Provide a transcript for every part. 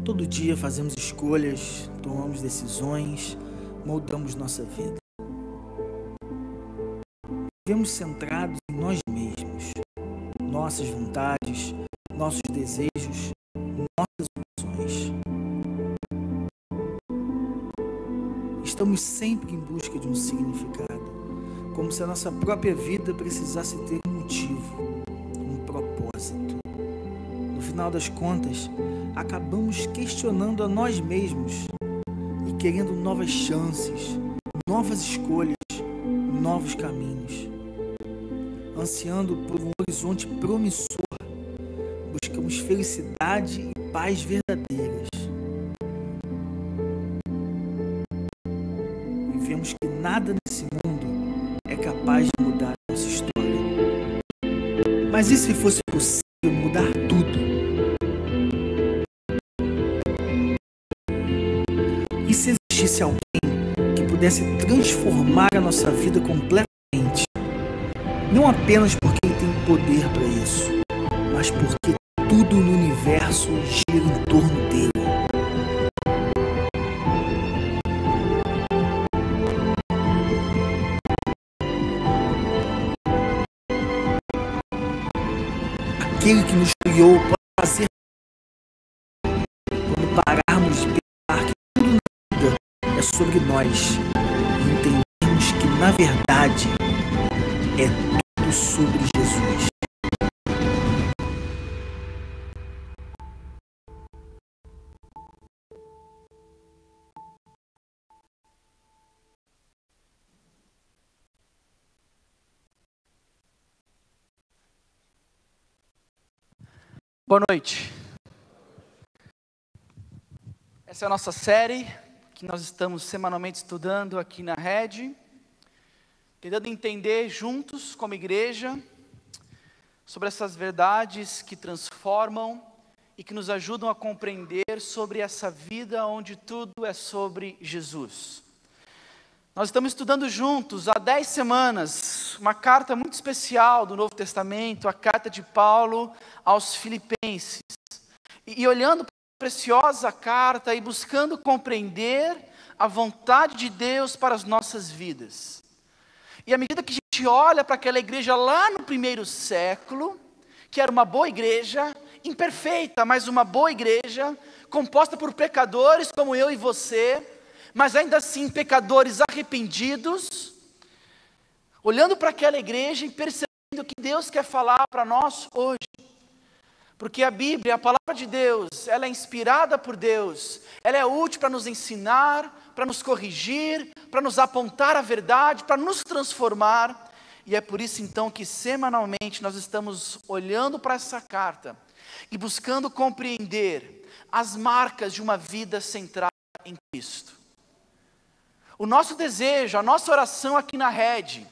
Todo dia fazemos escolhas, tomamos decisões, moldamos nossa vida. Vivemos centrados em nós mesmos, nossas vontades, nossos desejos, nossas opções. Estamos sempre em busca de um significado, como se a nossa própria vida precisasse ter um motivo, um propósito. No final das contas, acabamos questionando a nós mesmos e querendo novas chances, novas escolhas, novos caminhos. Ansiando por um horizonte promissor, buscamos felicidade e paz verdadeiras. E vemos que nada nesse mundo é capaz de mudar a nossa história. Mas e se fosse possível mudar tudo? E se existisse alguém que pudesse transformar a nossa vida completamente? Não apenas porque ele tem poder para isso, mas porque tudo no universo gira em torno dele. Aquele que nos criou pode fazer quando pararmos de pensar que tudo na vida é sobre nós e entendermos que, na verdade, é tudo sobre Jesus. Boa noite. Essa é a nossa série que nós estamos semanalmente estudando aqui na Rede, tentando entender juntos como igreja sobre essas verdades que transformam e que nos ajudam a compreender sobre essa vida onde tudo é sobre Jesus. Nós estamos estudando juntos há 10 semanas uma carta muito especial do Novo Testamento, a carta de Paulo aos Filipenses. E olhando para a preciosa carta e buscando compreender a vontade de Deus para as nossas vidas. E à medida que a gente olha para aquela igreja lá no primeiro século, que era uma boa igreja, imperfeita, mas uma boa igreja, composta por pecadores como eu e você, mas ainda assim pecadores arrependidos, olhando para aquela igreja e percebendo que Deus quer falar para nós hoje. Porque a Bíblia, a palavra de Deus, ela é inspirada por Deus, ela é útil para nos ensinar, para nos corrigir, para nos apontar a verdade, para nos transformar. E é por isso então que semanalmente nós estamos olhando para essa carta e buscando compreender as marcas de uma vida centrada em Cristo. O nosso desejo, a nossa oração aqui na Rede,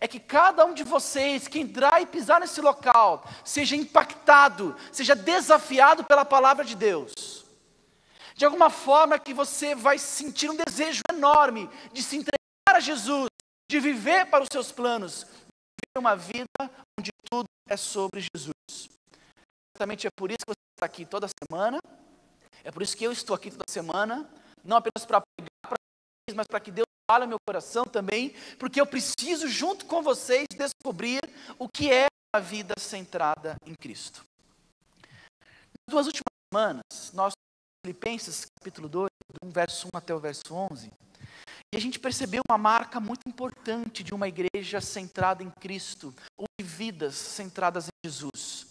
é que cada um de vocês que entrar e pisar nesse local, seja impactado, seja desafiado pela palavra de Deus. De alguma forma que você vai sentir um desejo enorme de se entregar a Jesus, de viver para os seus planos, de viver uma vida onde tudo é sobre Jesus. Exatamente é por isso que você está aqui toda semana, é por isso que eu estou aqui toda semana, não apenas para pregar para vocês, mas para que Deus fale ao meu coração também, porque eu preciso junto com vocês descobrir o que é a vida centrada em Cristo. Nas duas últimas semanas, nós Filipenses capítulo 2, do verso 1 até o verso 11, e a gente percebeu uma marca muito importante de uma igreja centrada em Cristo, ou de vidas centradas em Jesus.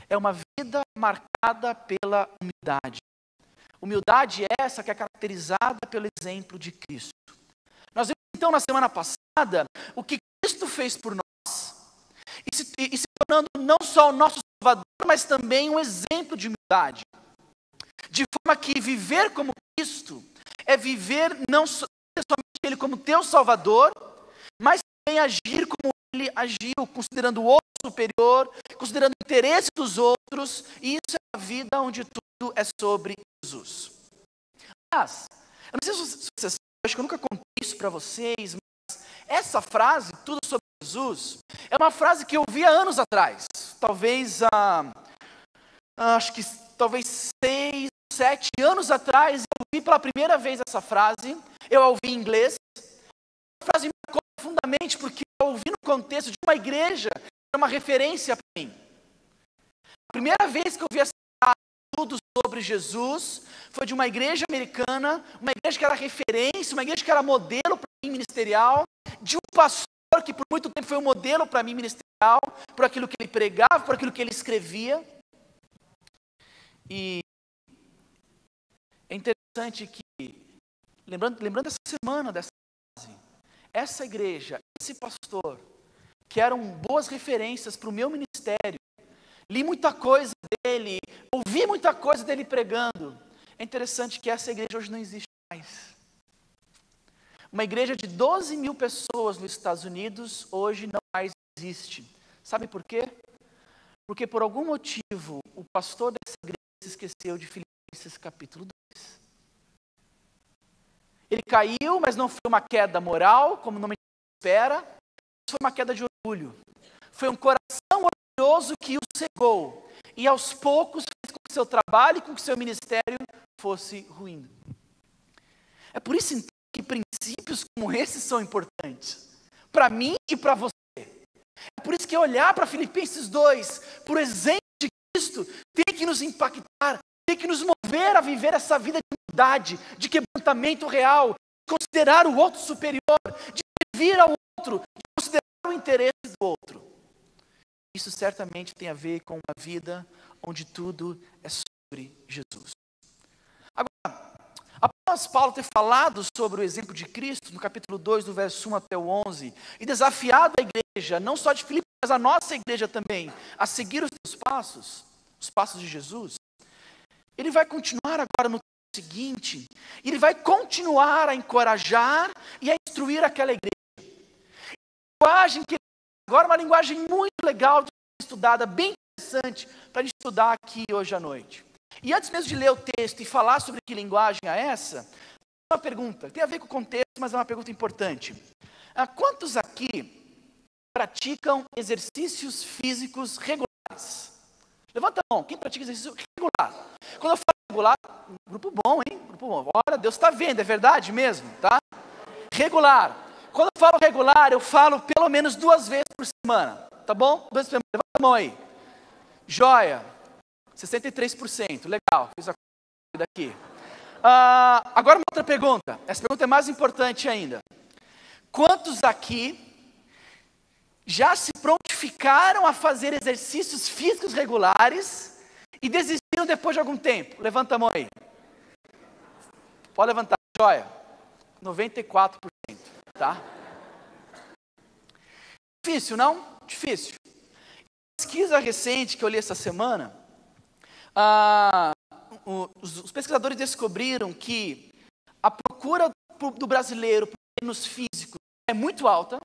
É uma vida marcada pela humildade. Humildade essa que é caracterizada pelo exemplo de Cristo. Nós vimos então na semana passada o que Cristo fez por nós, e se tornando não só o nosso Salvador, mas também um exemplo de humildade. De forma que viver como Cristo é viver não somente Ele como teu Salvador, mas também agir como Ele agiu, considerando o outro superior, considerando o interesse dos outros, e isso é a vida onde tudo é sobre Jesus. Mas, eu não sei se você sabe, acho que eu nunca contei isso para vocês, mas essa frase, tudo sobre Jesus, é uma frase que eu ouvi há anos atrás, talvez talvez 6 7 anos atrás, eu ouvi pela primeira vez essa frase, eu a ouvi em inglês. A frase me marcou profundamente, porque eu ouvi no contexto de uma igreja, que é uma referência para mim. A primeira vez que eu ouvi essa frase, tudo sobre Jesus, foi de uma igreja americana, uma igreja que era referência, uma igreja que era modelo para mim ministerial, de um pastor que por muito tempo foi um modelo para mim ministerial, por aquilo que ele pregava, por aquilo que ele escrevia. E é interessante que, lembrando dessa semana, dessa fase, essa igreja, esse pastor, que eram boas referências para o meu ministério, li muita coisa dele, ouvi muita coisa dele pregando. É interessante que essa igreja hoje não existe mais. Uma igreja de 12 mil pessoas nos Estados Unidos hoje não mais existe. Sabe por quê? Porque por algum motivo o pastor dessa igreja se esqueceu de Filipenses capítulo 2. Ele caiu, mas não foi uma queda moral, como normalmente espera, foi uma queda de orgulho. Foi um coração orgulhoso que o cegou. E aos poucos fez com que seu trabalho e com que seu ministério fosse ruindo. É por isso então que princípios como esses são importantes. Para mim e para você. É por isso que olhar para Filipenses 2, por exemplo de Cristo, tem que nos impactar, tem que nos mover a viver essa vida de humildade, de quebrantamento real, de considerar o outro superior, de servir ao outro, de considerar o interesse do outro. Isso certamente tem a ver com uma vida onde tudo é sobre Jesus. Agora, após Paulo ter falado sobre o exemplo de Cristo, no capítulo 2, do verso 1 até o 11, e desafiado a igreja, não só de Filipe, mas a nossa igreja também, a seguir os seus passos, os passos de Jesus, ele vai continuar agora no seguinte, ele vai continuar a encorajar e a instruir aquela igreja. A linguagem que agora é uma linguagem muito legal de ser estudada, bem interessante para a gente estudar aqui hoje à noite. E antes mesmo de ler o texto e falar sobre que linguagem é essa, uma pergunta, tem a ver com o contexto, mas é uma pergunta importante. Quantos aqui praticam exercícios físicos regulares? Levanta a mão, quem pratica exercício regular? Quando eu falo regular, um grupo bom, hein? Grupo bom. Olha, Deus está vendo, é verdade mesmo, tá? Regular. Quando eu falo regular, eu falo pelo menos 2 vezes por semana, tá bom? 2 vezes por semana. Levanta a mão aí. Joia. 63%. Legal. Fiz a coisa daqui. Agora uma outra pergunta. Essa pergunta é mais importante ainda. Quantos aqui já se prontificaram a fazer exercícios físicos regulares e desistiram depois de algum tempo? Levanta a mão aí. Pode levantar, joia. 94%, tá? Difícil, não? Difícil. Pesquisa recente que eu li essa semana, os pesquisadores descobriram que a procura do brasileiro por treinos físicos é muito alta.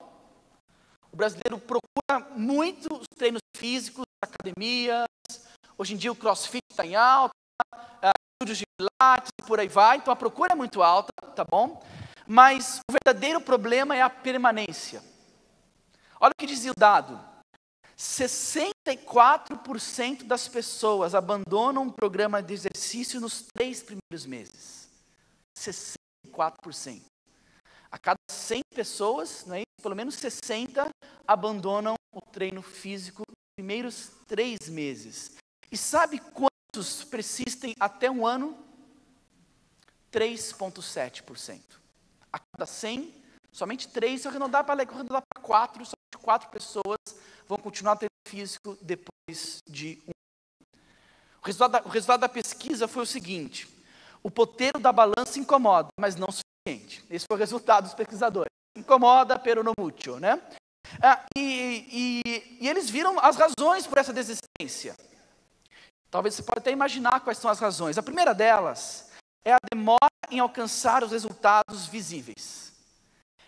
O brasileiro procura muito os treinos físicos, academias. Hoje em dia o CrossFit está em alta, estúdios de pilates e por aí vai. Então a procura é muito alta, tá bom? Mas o verdadeiro problema é a permanência. Olha o que dizia o dado. 64% das pessoas abandonam o programa de exercício nos 3 primeiros meses. 64%. A cada 100 pessoas, não é isso? Pelo menos 60 abandonam o treino físico nos primeiros 3 meses. E sabe quantos persistem até 1 ano? 3,7%. A cada 100, somente 3, se eu arredondar para 4, somente 4 pessoas vão continuar tendo físico depois de 1 ano. O resultado da pesquisa foi o seguinte: o ponteiro da balança incomoda, mas não suficiente. Esse foi o resultado dos pesquisadores. Incomoda, pero no mucho, né? E eles viram as razões por essa desistência. Talvez você possa até imaginar quais são as razões. A primeira delas é a demora em alcançar os resultados visíveis.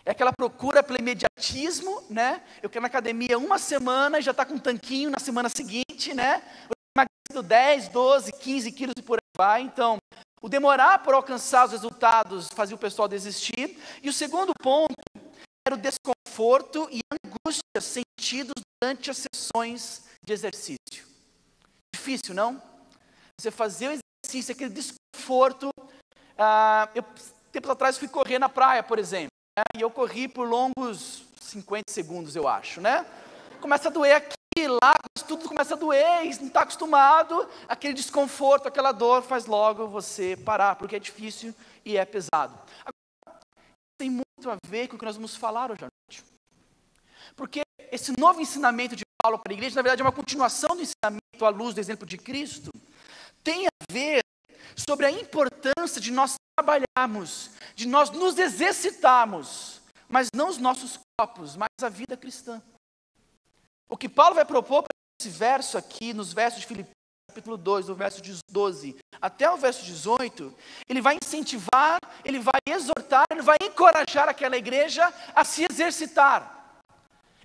É aquela procura pelo imediatismo, né? Eu quero na academia 1 semana e já está com um tanquinho na semana seguinte, né? Eu emagrecendo 10, 12, 15 quilos e por aí vai. Então, o demorar por alcançar os resultados fazia o pessoal desistir. E o segundo ponto era o desconforto e a angústia sentidos durante as sessões de exercício. Difícil, não? Você fazer o exercício, aquele desconforto desconforto. Tempos atrás, fui correr na praia, por exemplo, né? E eu corri por longos 50 segundos, eu acho, né? Começa a doer aqui, lá, tudo começa a doer, e não está acostumado, aquele desconforto, aquela dor faz logo você parar, porque é difícil e é pesado. Agora, tem muito a ver com o que nós vamos falar hoje à noite. Porque esse novo ensinamento de Paulo para a igreja, na verdade, é uma continuação do ensinamento à luz do exemplo de Cristo, tem a ver sobre a importância de nós trabalharmos, de nós nos exercitarmos, mas não os nossos corpos, mas a vida cristã. O que Paulo vai propor para esse verso aqui, nos versos de Filipenses, capítulo 2, do verso 12 até o verso 18, ele vai incentivar, ele vai exortar, ele vai encorajar aquela igreja a se exercitar.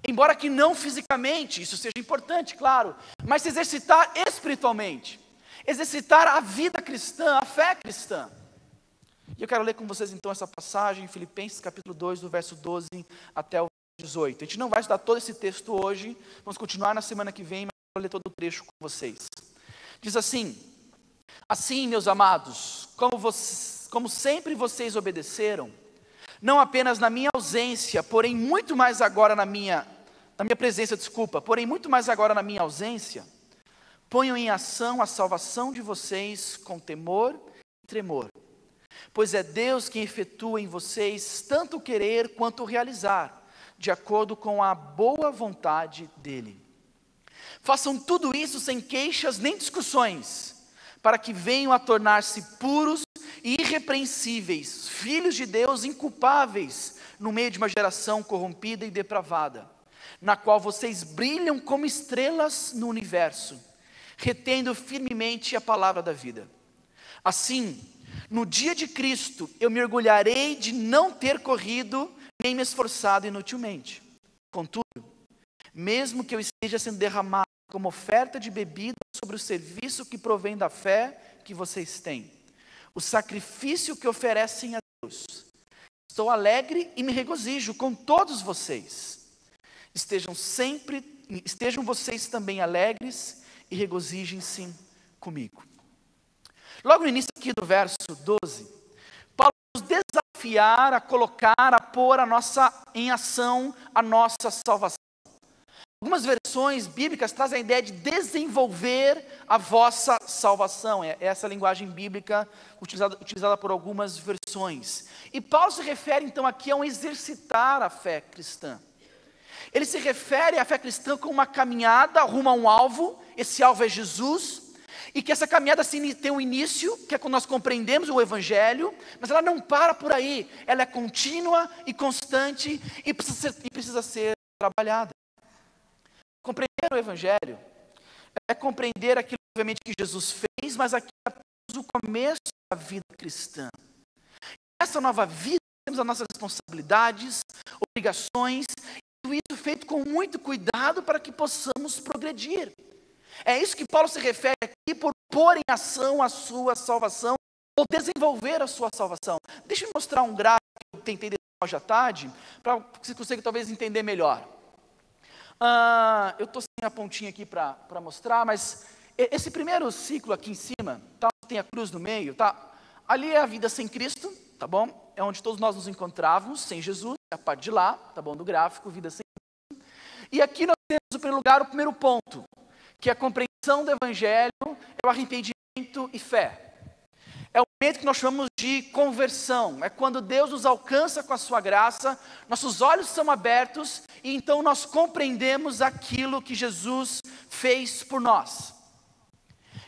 Embora que não fisicamente, isso seja importante, claro, mas se exercitar espiritualmente. Exercitar a vida cristã, a fé cristã. E eu quero ler com vocês então essa passagem, Filipenses capítulo 2, do verso 12 até o verso 18. A gente não vai estudar todo esse texto hoje, vamos continuar na semana que vem, mas eu vou ler todo o trecho com vocês. Diz assim: assim, meus amados, como sempre vocês obedeceram, não apenas na minha ausência, porém muito mais agora na minha presença, porém muito mais agora na minha ausência, ponham em ação a salvação de vocês com temor e tremor, pois é Deus quem efetua em vocês tanto o querer quanto o realizar, de acordo com a boa vontade dEle. Façam tudo isso sem queixas nem discussões, para que venham a tornar-se puros e irrepreensíveis, filhos de Deus inculpáveis, no meio de uma geração corrompida e depravada, na qual vocês brilham como estrelas no universo, retendo firmemente a palavra da vida. Assim, no dia de Cristo, eu me orgulharei de não ter corrido, nem me esforçado inutilmente. Contudo, mesmo que eu esteja sendo derramado como oferta de bebida sobre o serviço que provém da fé que vocês têm, o sacrifício que oferecem a Deus, estou alegre e me regozijo com todos vocês. Estejam vocês também alegres e regozijem-se comigo. Logo no início aqui do verso 12, Paulo nos desafiar a colocar, a pôr em ação a nossa salvação. Algumas versões bíblicas trazem a ideia de desenvolver a vossa salvação. É essa a linguagem bíblica utilizada por algumas versões. E Paulo se refere então aqui a um exercitar a fé cristã. Ele se refere à fé cristã como uma caminhada rumo a um alvo, esse alvo é Jesus, e que essa caminhada tem um início, que é quando nós compreendemos o Evangelho, mas ela não para por aí, ela é contínua e constante e precisa ser trabalhada. Compreender o Evangelho é compreender aquilo obviamente que Jesus fez, mas aqui é apenas o começo da vida cristã. Nessa nova vida temos as nossas responsabilidades, obrigações, tudo isso feito com muito cuidado para que possamos progredir. É isso que Paulo se refere aqui por pôr em ação a sua salvação, ou desenvolver a sua salvação. Deixa eu mostrar um gráfico que eu tentei desenhar hoje à tarde, para que você consiga talvez entender melhor. Eu estou sem a pontinha aqui para mostrar, mas esse primeiro ciclo aqui em cima, tá, tem a cruz no meio, tá? Ali é a vida sem Cristo, tá bom? É onde todos nós nos encontrávamos, sem Jesus, é a parte de lá, tá bom, do gráfico, vida sem Cristo. E aqui nós temos, em primeiro lugar, o primeiro ponto, que é a compreensão do Evangelho, é o arrependimento e fé. É o momento que nós chamamos de conversão, é quando Deus nos alcança com a sua graça, nossos olhos são abertos e então nós compreendemos aquilo que Jesus fez por nós.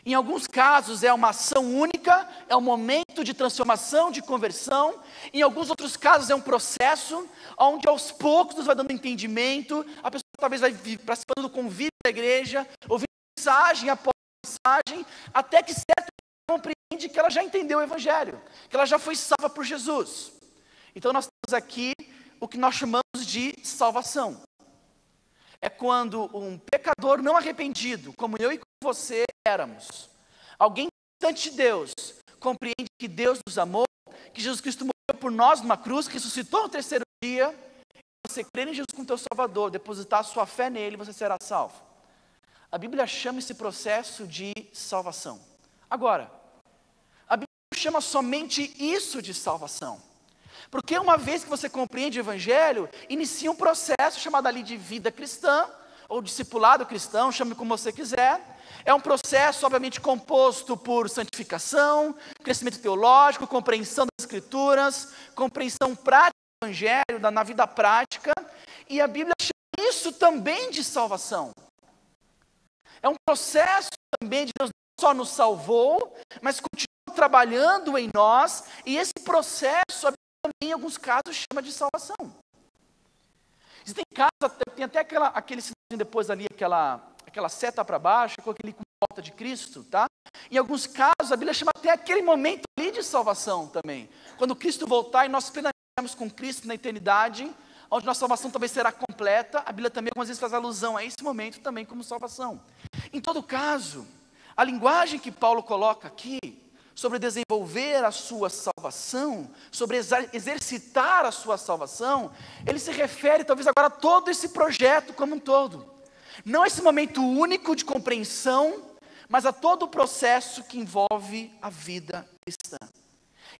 Em alguns casos é uma ação única, é um momento de transformação, de conversão. Em alguns outros casos é um processo, onde aos poucos nos vai dando entendimento, a pessoa talvez vai participando do convívio da igreja, ouvindo mensagem após mensagem, até que certo compreende que ela já entendeu o Evangelho, que ela já foi salva por Jesus. Então nós temos aqui o que nós chamamos de salvação. É quando um pecador não arrependido, como eu e como você éramos, alguém distante de Deus, compreende que Deus nos amou, que Jesus Cristo morreu por nós numa cruz, que ressuscitou no terceiro dia, e você crer em Jesus como teu Salvador, depositar a sua fé nele, você será salvo. A Bíblia chama esse processo de salvação. Agora, a Bíblia chama somente isso de salvação. Porque uma vez que você compreende o Evangelho, inicia um processo chamado ali de vida cristã, ou discipulado cristão, chame como você quiser. É um processo, obviamente, composto por santificação, crescimento teológico, compreensão das Escrituras, compreensão prática do Evangelho, na vida prática. E a Bíblia chama isso também de salvação. É um processo também de Deus não só nos salvou, mas continua trabalhando em nós. E esse processo, a Bíblia também, em alguns casos, chama de salvação. Existem casos, tem até aquele sinalzinho depois ali, aquela seta para baixo, com aquele com volta de Cristo, tá? Em alguns casos, a Bíblia chama até aquele momento ali de salvação também. Quando Cristo voltar e nós permanecermos com Cristo na eternidade, onde nossa salvação talvez será completa, a Bíblia também algumas vezes faz alusão a esse momento também como salvação. Em todo caso, a linguagem que Paulo coloca aqui, sobre desenvolver a sua salvação, sobre exercitar a sua salvação, ele se refere talvez agora a todo esse projeto como um todo. Não a esse momento único de compreensão, mas a todo o processo que envolve a vida cristã.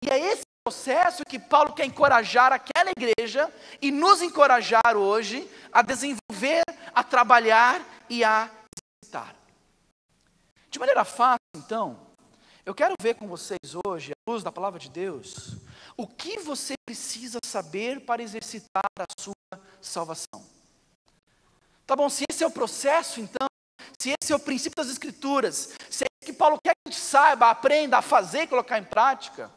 E é esse processo que Paulo quer encorajar aquela igreja e nos encorajar hoje a desenvolver, a trabalhar e a exercitar. De maneira fácil, então, eu quero ver com vocês hoje, à luz da palavra de Deus, o que você precisa saber para exercitar a sua salvação. Tá bom, se esse é o processo, então, se esse é o princípio das Escrituras, se é isso que Paulo quer que a gente saiba, aprenda a fazer e colocar em prática,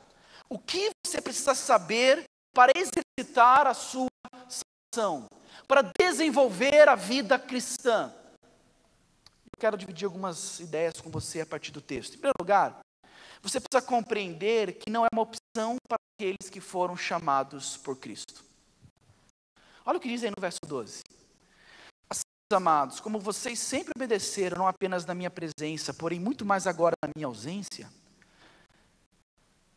o que você precisa saber para exercitar a sua salvação, para desenvolver a vida cristã? Eu quero dividir algumas ideias com você a partir do texto. Em primeiro lugar, você precisa compreender que não é uma opção para aqueles que foram chamados por Cristo. Olha o que diz aí no verso 12. Assim, amados, como vocês sempre obedeceram, não apenas na minha presença, porém muito mais agora na minha ausência,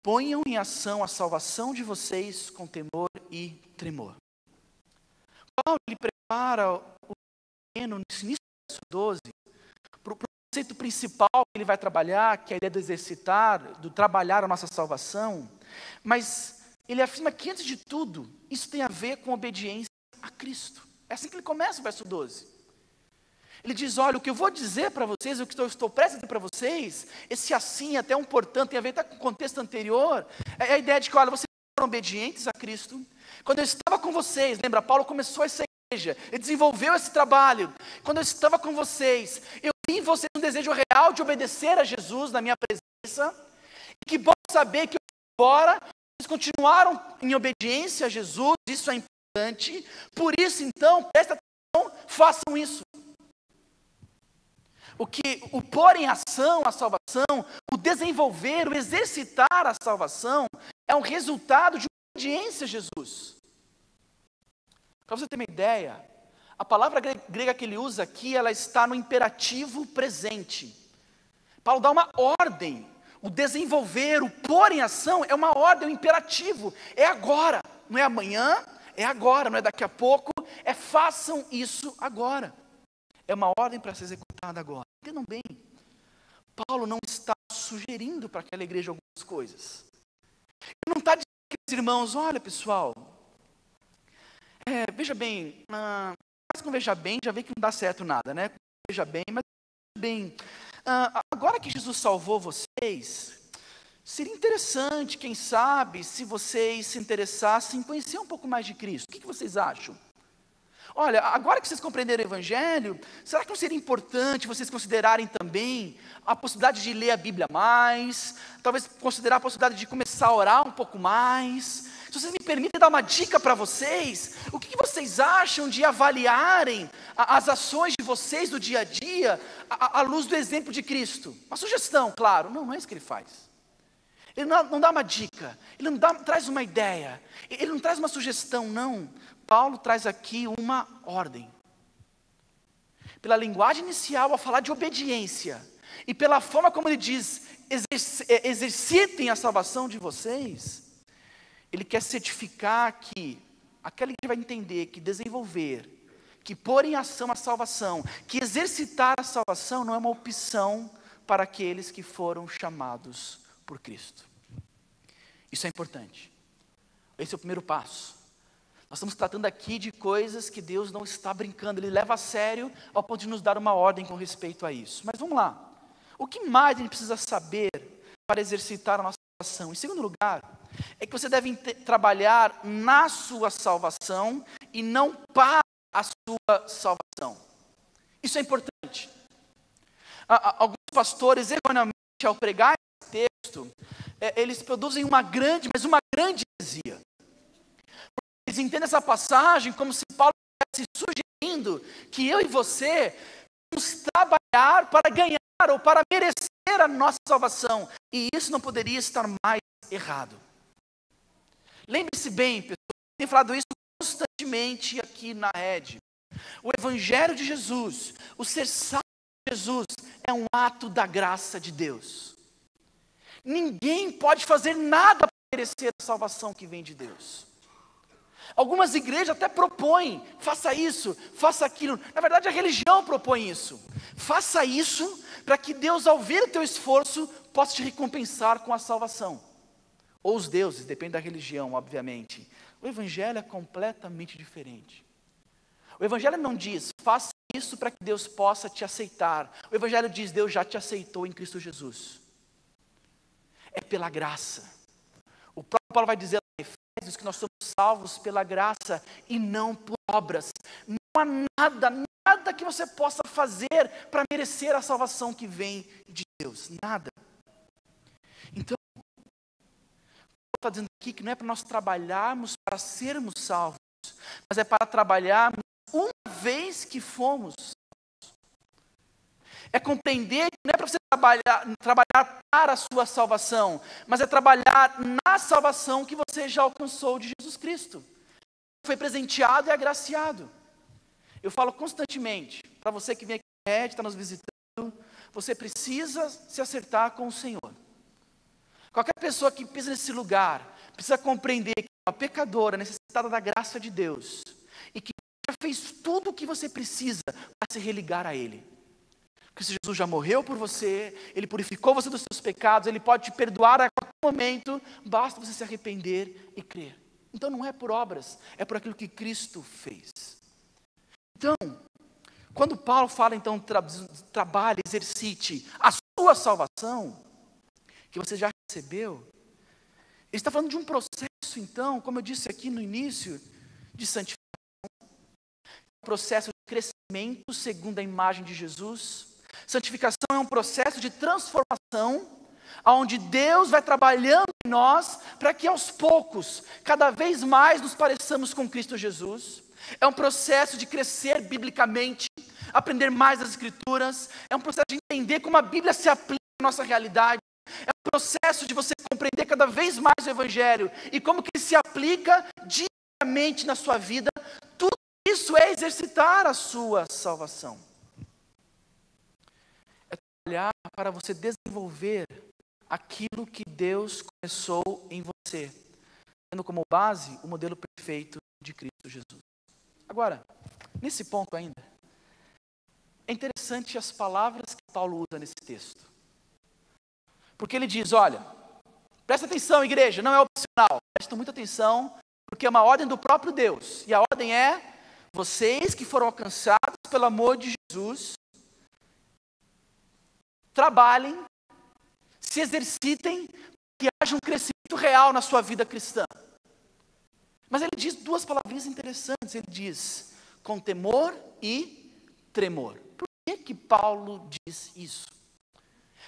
ponham em ação a salvação de vocês com temor e tremor. Paulo ele prepara o terreno, nesse início do verso 12, para o conceito principal que ele vai trabalhar, que é a ideia do exercitar, do trabalhar a nossa salvação, mas ele afirma que antes de tudo, isso tem a ver com obediência a Cristo. É assim que ele começa o verso 12. Ele diz, olha, o que eu vou dizer para vocês, o que eu estou prestes a dizer para vocês, esse assim, até um portanto, tem a ver até com o contexto anterior, é a ideia de que, olha, vocês foram obedientes a Cristo. Quando eu estava com vocês, lembra, Paulo começou essa igreja, ele desenvolveu esse trabalho. Quando eu estava com vocês, eu vi em vocês um desejo real de obedecer a Jesus na minha presença. E que bom saber que, embora vocês continuaram em obediência a Jesus, isso é importante. Por isso, então, presta atenção, façam isso. O pôr em ação a salvação, o desenvolver, o exercitar a salvação, é um resultado de obediência a Jesus. Para você ter uma ideia, a palavra grega que ele usa aqui, ela está no imperativo presente. Paulo dá uma ordem, o desenvolver, o pôr em ação é uma ordem, um imperativo, é agora, não é amanhã, é agora, não é daqui a pouco, é façam isso agora. É uma ordem para ser executada agora. Entendam bem, Paulo não está sugerindo para aquela igreja algumas coisas. Ele não está dizendo para os irmãos, olha pessoal, veja bem, mas com veja bem, já vê que não dá certo nada, né? Veja bem, mas veja bem, agora que Jesus salvou vocês, seria interessante, quem sabe, se vocês se interessassem em conhecer um pouco mais de Cristo. O que vocês acham? Olha, agora que vocês compreenderam o Evangelho, será que não seria importante vocês considerarem também a possibilidade de ler a Bíblia mais, talvez considerar a possibilidade de começar a orar um pouco mais? Se vocês me permitem dar uma dica para vocês, o que vocês acham de avaliarem as ações de vocês do dia a dia à luz do exemplo de Cristo? Uma sugestão, claro, não é isso que ele faz. Ele não dá uma dica, ele não traz uma ideia, ele não traz uma sugestão, não. Paulo traz aqui uma ordem. Pela linguagem inicial, ao falar de obediência, e pela forma como ele diz, exercitem a salvação de vocês, ele quer certificar que aquela igreja vai entender que desenvolver, que pôr em ação a salvação, que exercitar a salvação não é uma opção para aqueles que foram chamados por Cristo. Isso é importante. Esse é o primeiro passo. Nós estamos tratando aqui de coisas que Deus não está brincando, Ele leva a sério ao ponto de nos dar uma ordem com respeito a isso. Mas vamos lá. O que mais a gente precisa saber para exercitar a nossa salvação? Em segundo lugar, é que você deve trabalhar na sua salvação e não para a sua salvação. Isso é importante. Alguns pastores, erroneamente, ao pregar esse texto, eles produzem uma grande heresia. Eles entendem essa passagem como se Paulo estivesse sugerindo que eu e você vamos trabalhar para ganhar ou para merecer a nossa salvação. E isso não poderia estar mais errado. Lembre-se bem, pessoal, eu tenho falado isso constantemente aqui na Rede. O Evangelho de Jesus, o ser salvo de Jesus, é um ato da graça de Deus. Ninguém pode fazer nada para merecer a salvação que vem de Deus. Algumas igrejas até propõem, faça isso, faça aquilo. Na verdade, a religião propõe isso. Faça isso para que Deus, ao ver o teu esforço, possa te recompensar com a salvação. Ou os deuses, depende da religião, obviamente. O Evangelho é completamente diferente. O Evangelho não diz, faça isso para que Deus possa te aceitar. O Evangelho diz, Deus já te aceitou em Cristo Jesus. É pela graça. O próprio Paulo vai dizer lá em Efésios que nós somos salvos pela graça e não por obras. Não há nada que você possa fazer para merecer a salvação que vem de Deus. Nada. Então, está dizendo aqui que não é para nós trabalharmos para sermos salvos, mas é para trabalharmos uma vez que fomos salvos. É compreender que não é para você trabalhar para a sua salvação, mas é trabalhar na salvação que você já alcançou de Jesus Cristo. Foi presenteado e agraciado. Eu falo constantemente, para você que vem aqui na Rede, está nos visitando, você precisa se acertar com o Senhor. Qualquer pessoa que pisa nesse lugar, precisa compreender que é uma pecadora, necessitada da graça de Deus, e que já fez tudo o que você precisa para se religar a Ele. Cristo Jesus já morreu por você, Ele purificou você dos seus pecados, Ele pode te perdoar a qualquer momento, basta você se arrepender e crer. Então não é por obras, é por aquilo que Cristo fez. Então, quando Paulo fala então, trabalhe, exercite a sua salvação, que você já recebeu, ele está falando de um processo então, como eu disse aqui no início, de santificação, um processo de crescimento segundo a imagem de Jesus. Santificação é um processo de transformação, onde Deus vai trabalhando em nós, para que aos poucos, cada vez mais nos pareçamos com Cristo Jesus. É um processo de crescer biblicamente, aprender mais das Escrituras, é um processo de entender como a Bíblia se aplica à nossa realidade, é um processo de você compreender cada vez mais o Evangelho, e como que ele se aplica diariamente na sua vida. Tudo isso é exercitar a sua salvação. Para você desenvolver aquilo que Deus começou em você, tendo como base o modelo perfeito de Cristo Jesus. Agora, nesse ponto ainda, é interessante as palavras que Paulo usa nesse texto. Porque ele diz, olha, presta atenção, igreja, não é opcional, prestem muita atenção, porque é uma ordem do próprio Deus, e a ordem é, vocês que foram alcançados pelo amor de Jesus, trabalhem, se exercitem, que haja um crescimento real na sua vida cristã. Mas ele diz duas palavrinhas interessantes, ele diz, com temor e tremor. Por que Paulo diz isso?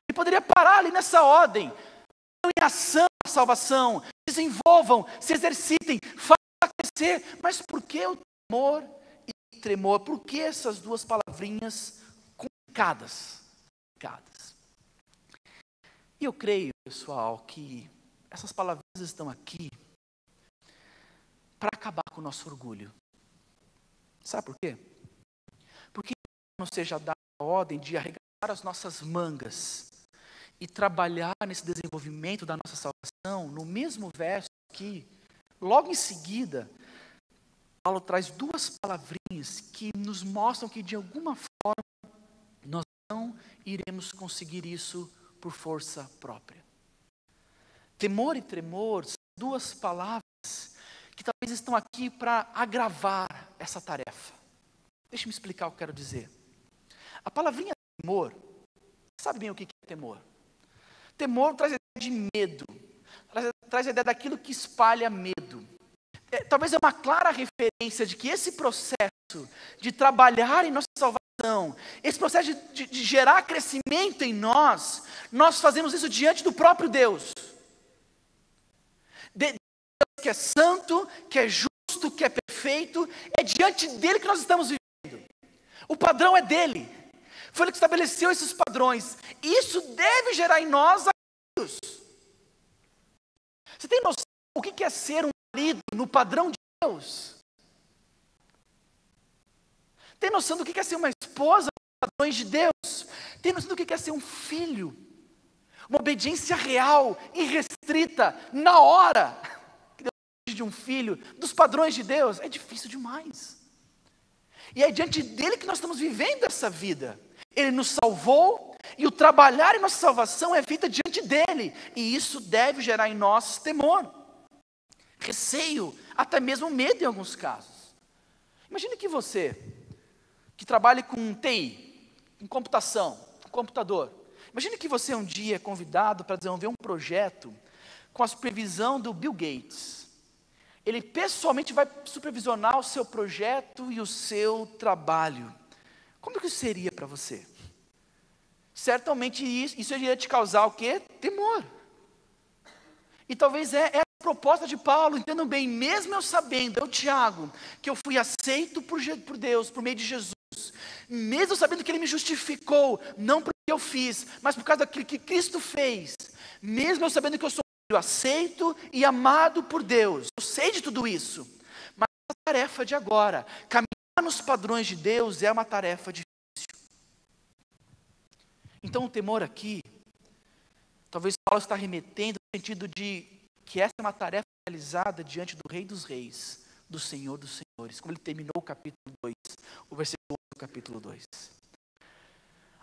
Ele poderia parar ali nessa ordem, em ação a salvação, desenvolvam, se exercitem, façam crescer, mas por que o temor e tremor? Por que essas duas palavrinhas complicadas? E eu creio, pessoal, que essas palavras estão aqui para acabar com o nosso orgulho. Sabe por quê? Porque não seja dada a ordem de arregaçar as nossas mangas e trabalhar nesse desenvolvimento da nossa salvação, no mesmo verso aqui, logo em seguida, Paulo traz duas palavrinhas que nos mostram que de alguma forma nós não iremos conseguir isso por força própria. Temor e tremor são duas palavras que talvez estão aqui para agravar essa tarefa. Deixa-me explicar o que eu quero dizer. A palavrinha temor, sabe bem o que é temor? Temor traz a ideia de medo, traz a ideia daquilo que espalha medo. Talvez é uma clara referência de que esse processo de trabalhar em nossa salvação, esse processo de gerar crescimento em nós fazemos isso diante do próprio Deus. Deus que é santo, que é justo, que é perfeito, é diante dele que nós estamos vivendo. O padrão é dele. Foi ele que estabeleceu esses padrões. E isso deve gerar em nós a Deus. Você tem noção do que é ser um marido no padrão de Deus? Tem noção do que é ser uma esposa nos padrões de Deus? Tem noção do que é ser um filho? Uma obediência real, irrestrita, na hora que Deus exige de um filho, dos padrões de Deus, é difícil demais. E é diante dele que nós estamos vivendo essa vida. Ele nos salvou e o trabalhar em nossa salvação é feito diante dele. E isso deve gerar em nós temor, receio, até mesmo medo em alguns casos. Imagine que você, que trabalha com TI, com computação, com computador. Imagine que você um dia é convidado para desenvolver um projeto com a supervisão do Bill Gates. Ele pessoalmente vai supervisionar o seu projeto e o seu trabalho. Como que isso seria para você? Certamente isso iria te causar o quê? Temor. E talvez é a proposta de Paulo, entendam bem, mesmo eu sabendo, Tiago, que eu fui aceito por Deus, por meio de Jesus, mesmo sabendo que Ele me justificou, não porque eu fiz, mas por causa daquilo que Cristo fez, mesmo eu sabendo que eu sou aceito e amado por Deus, eu sei de tudo isso, mas a tarefa de agora, caminhar nos padrões de Deus é uma tarefa difícil. Então o temor aqui, talvez Paulo está remetendo no sentido de que essa é uma tarefa realizada diante do Rei dos Reis, do Senhor dos Senhores, como ele terminou o capítulo 2, o versículo 1 do capítulo 2.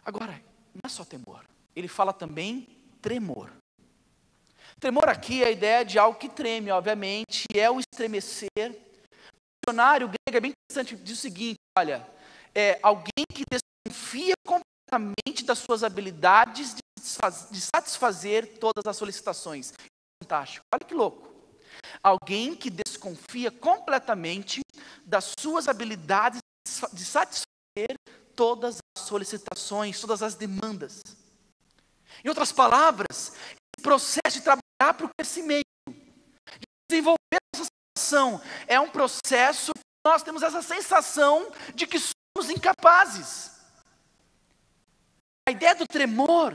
Agora, não é só temor, ele fala também tremor. Tremor aqui é a ideia de algo que treme, obviamente, é o estremecer. O dicionário grego é bem interessante, diz o seguinte, olha, é alguém que desconfia completamente das suas habilidades de satisfazer todas as solicitações. Fantástico, olha que louco. Alguém que desconfia completamente das suas habilidades de satisfazer todas as solicitações, todas as demandas. Em outras palavras, esse processo de trabalhar para o crescimento, de desenvolver essa sensação, é um processo que nós temos essa sensação de que somos incapazes. A ideia do tremor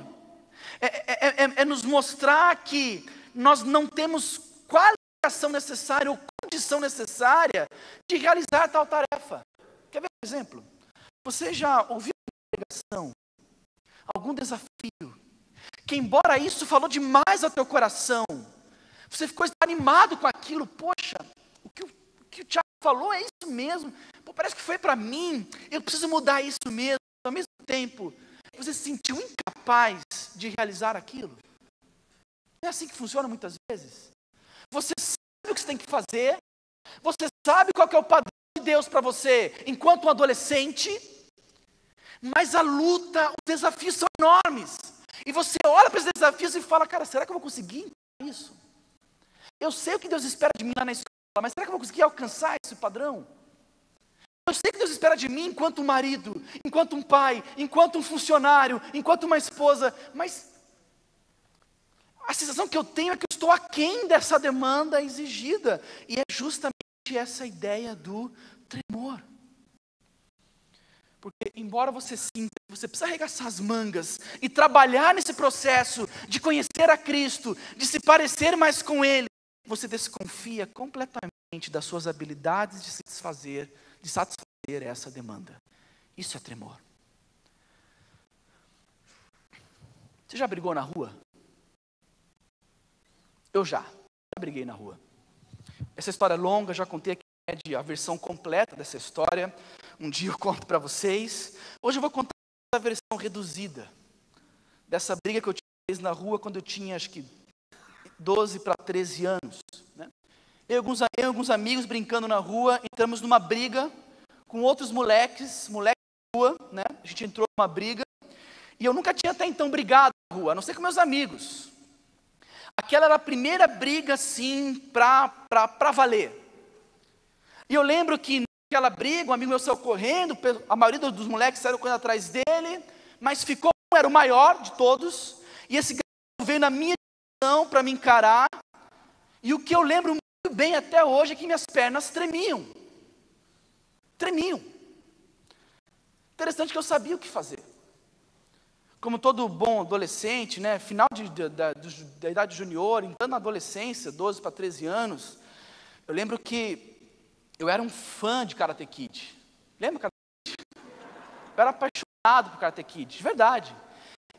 é nos mostrar que nós não temos qualificação necessária ou condição necessária de realizar tal tarefa. Quer ver um exemplo? Você já ouviu uma pregação, algum desafio, que embora isso falou demais ao teu coração, você ficou animado com aquilo, poxa, o que o Tiago falou é isso mesmo, pô, parece que foi para mim, eu preciso mudar isso mesmo, ao mesmo tempo, você se sentiu incapaz de realizar aquilo? Não é assim que funciona muitas vezes? Você sabe o que você tem que fazer, você sabe qual que é o padrão de Deus para você, enquanto um adolescente, mas a luta, os desafios são enormes, e você olha para esses desafios e fala, cara, será que eu vou conseguir isso? Eu sei o que Deus espera de mim lá na escola, mas será que eu vou conseguir alcançar esse padrão? Eu sei o que Deus espera de mim enquanto um marido, enquanto um pai, enquanto um funcionário, enquanto uma esposa, mas a sensação que eu tenho é que eu estou aquém dessa demanda exigida, e é justamente essa ideia do tremor. Porque embora você sinta que você precisa arregaçar as mangas e trabalhar nesse processo de conhecer a Cristo, de se parecer mais com Ele, você desconfia completamente das suas habilidades de satisfazer essa demanda. Isso é tremor. Você já brigou na rua? Eu já briguei na rua. Essa história é longa, já contei aqui a versão completa dessa história. Um dia eu conto para vocês. Hoje eu vou contar a versão reduzida dessa briga que eu tive na rua quando eu tinha, acho que, 12 para 13 anos, né? Eu e alguns amigos brincando na rua, entramos numa briga com outros moleques da rua, né? A gente entrou numa briga, e eu nunca tinha até então brigado na rua, a não ser com meus amigos. Aquela era a primeira briga, assim, para valer. E eu lembro que naquela briga, um amigo meu saiu correndo, a maioria dos moleques saíram correndo atrás dele, mas ficou um, era o maior de todos, e esse garoto veio na minha direção para me encarar, e o que eu lembro muito bem até hoje é que minhas pernas tremiam. Tremiam. Interessante que eu sabia o que fazer. Como todo bom adolescente, né, final da idade junior, entrando na adolescência, 12 para 13 anos, eu lembro que eu era um fã de Karate Kid. Lembra Karate Kid? Eu era apaixonado por Karate Kid, de verdade.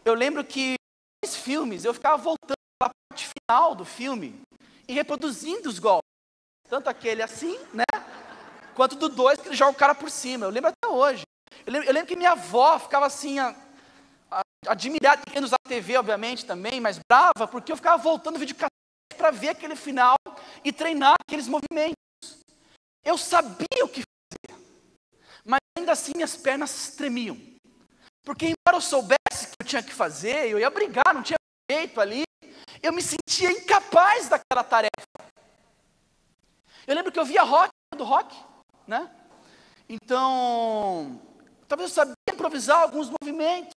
Eu lembro que nos filmes eu ficava voltando para a parte final do filme e reproduzindo os golpes. Tanto aquele assim, né, quanto do 2 que ele joga o cara por cima. Eu lembro até hoje. Eu lembro que minha avó ficava assim, admirada, querendo usar a TV, obviamente, também, mas brava, porque eu ficava voltando o vídeo para ver aquele final e treinar aqueles movimentos. Eu sabia o que fazer, mas ainda assim minhas pernas tremiam. Porque embora eu soubesse o que eu tinha que fazer, eu ia brigar, não tinha jeito ali, eu me sentia incapaz daquela tarefa. Eu lembro que eu via rock, né? Então, talvez eu sabia improvisar alguns movimentos,